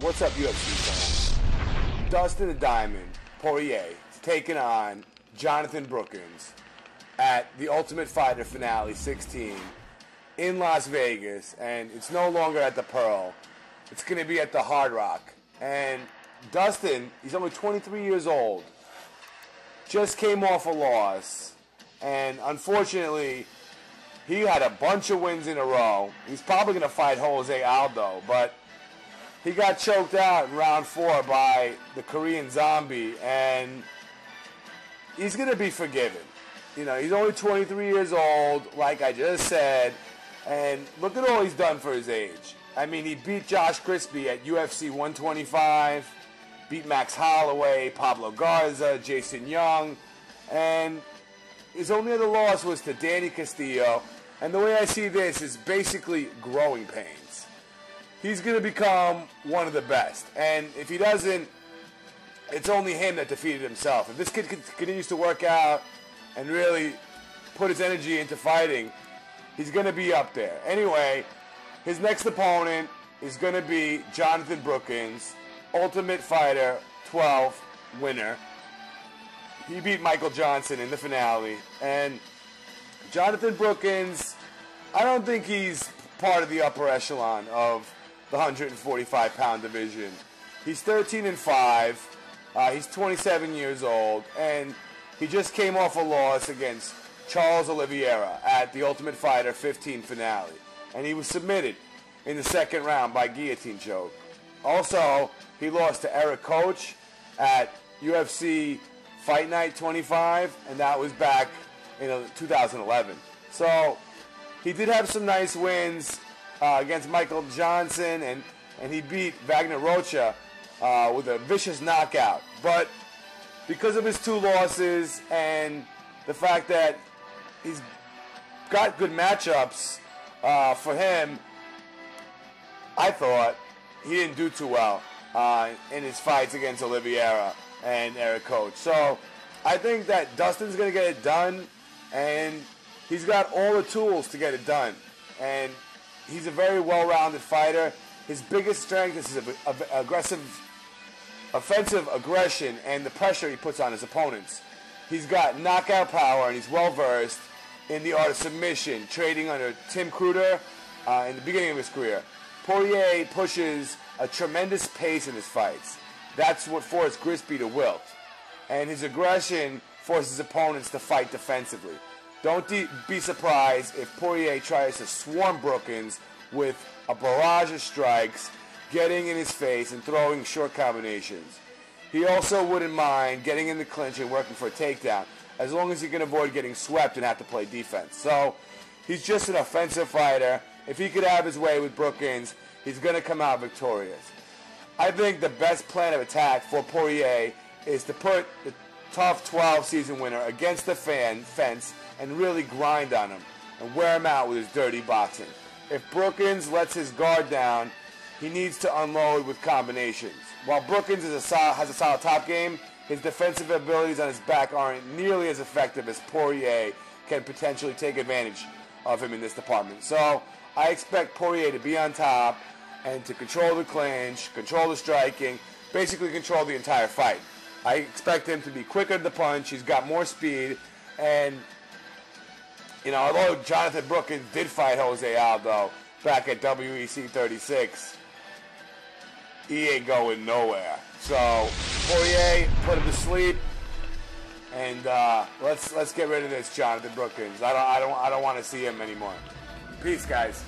What's up, UFC fans? Dustin the Diamond Poirier is taking on Jonathan Brookins at the Ultimate Fighter Finale 16 in Las Vegas, and it's no longer at the Pearl. It's going to be at the Hard Rock. And Dustin, he's only 23 years old, just came off a loss, and unfortunately, he had a bunch of wins in a row. He's probably going to fight Jose Aldo, but he got choked out in round 4 by the Korean Zombie, and he's going to be forgiven. You know, he's only 23 years old, like I just said, and look at all he's done for his age. I mean, he beat Josh Crispy at UFC 125, beat Max Holloway, Pablo Garza, Jason Young, and his only other loss was to Danny Castillo, and the way I see this is basically growing pains. He's going to become one of the best. And if he doesn't, it's only him that defeated himself. If this kid continues to work out and really put his energy into fighting, he's going to be up there. Anyway, his next opponent is going to be Jonathan Brookins, Ultimate Fighter 12 winner. He beat Michael Johnson in the finale. And Jonathan Brookins, I don't think he's part of the upper echelon of the 145-pound division. He's 13-5. He's 27 years old, and he just came off a loss against Charles Oliveira at the Ultimate Fighter 15 finale, and he was submitted in the second round by guillotine choke. Also, he lost to Eric Koch at UFC Fight Night 25, and that was back in 2011. So he did have some nice wins against Michael Johnson, and he beat Wagner Rocha with a vicious knockout. But because of his 2 losses and the fact that he's got good matchups for him, I thought he didn't do too well in his fights against Oliveira and Eric Koch. So I think that Dustin's going to get it done, and he's got all the tools to get it done. And he's a very well-rounded fighter. His biggest strength is his offensive aggression and the pressure he puts on his opponents. He's got knockout power, and he's well-versed in the art of submission, trading under Tim Kruder in the beginning of his career. Poirier pushes a tremendous pace in his fights. That's what forced Crispy to wilt. And his aggression forces opponents to fight defensively. Don't be surprised if Poirier tries to swarm Brookins with a barrage of strikes, getting in his face and throwing short combinations. He also wouldn't mind getting in the clinch and working for a takedown, as long as he can avoid getting swept and have to play defense. So he's just an offensive fighter. If he could have his way with Brookins, he's going to come out victorious. I think the best plan of attack for Poirier is to put the TUF 12 season winner against the fence and really grind on him and wear him out with his dirty boxing. If Brookins lets his guard down, he needs to unload with combinations. While Brookins has a solid top game, his defensive abilities on his back aren't nearly as effective as Poirier can potentially take advantage of him in this department. So I expect Poirier to be on top and to control the clinch, control the striking, basically control the entire fight. I expect him to be quicker to the punch. He's got more speed, and you know, although Jonathan Brookins did fight Jose Aldo back at WEC 36, he ain't going nowhere. So Poirier, put him to sleep, and let's get rid of this Jonathan Brookins. I don't want to see him anymore. Peace, guys.